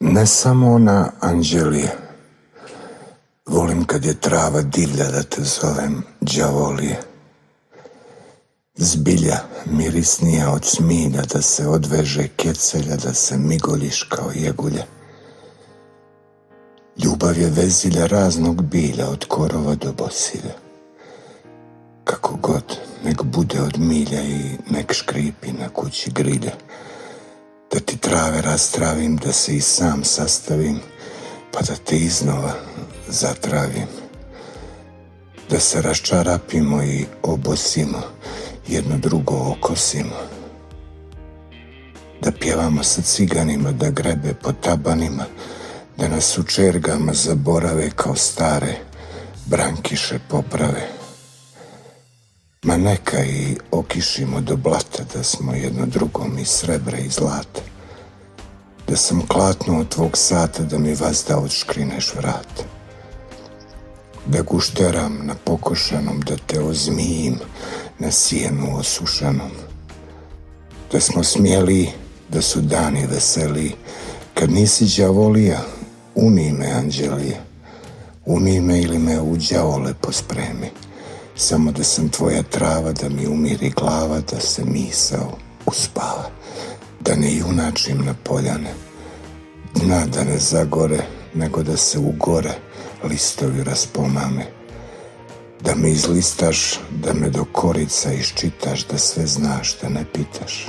Ne samo ona, Anđelije. Volim kad je trava divlja da te zovem đavolije. Zbilja mirisnija od smilja, da se odveže kecelja, da se migoljiš kao jegulja. Ljubav je vezilja raznog bilja, od korova do bosilja. Kako god, nek bude od milja i nek škripi na kući grilja. Da ti trave rastravim, da se i sam sastavim, pa da te iznova zatravim. Da se raščarapimo i obosimo, jedno drugo okosimo. Da pjevamo sa ciganima, da grebe po tabanima, da nas u čergama zaborave kao stare brankiše poprave. Ma neka i okišimo do blata, da smo jedno drugom iz srebra i zlata. Da sam klatnuo tvog sata, da mi vazda odškrineš vrat. Da gušteram na pokošanom, da te ozmijim na sijenu osušanom. Da smo smjeli, da su dani veseli, kad nisi đavolija, uni me, Anđelije. Uni me ili me u đavole pospremi. Samo da sam tvoja trava, da mi umiri glava, da se misao uspava. Da ne junačim na poljane, dna da ne zagore, nego da se ugore listovi raspomame. Da me izlistaš, da me do korica iščitaš, da sve znaš, da ne pitaš.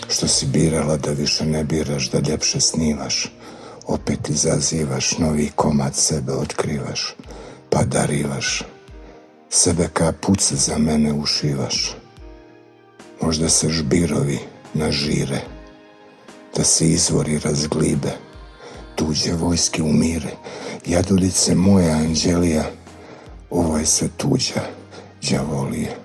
Što si birala da više ne biraš, da ljepše snivaš, opet izazivaš, novi komad sebe otkrivaš, pa darivaš. Sebe ka puce za mene ušivaš. Možda se žbirovi nažire, da se izvori razglibe, tuđe vojske umire. Jaduljice moja, Anđelija, ovo je sve tuđa đavolije.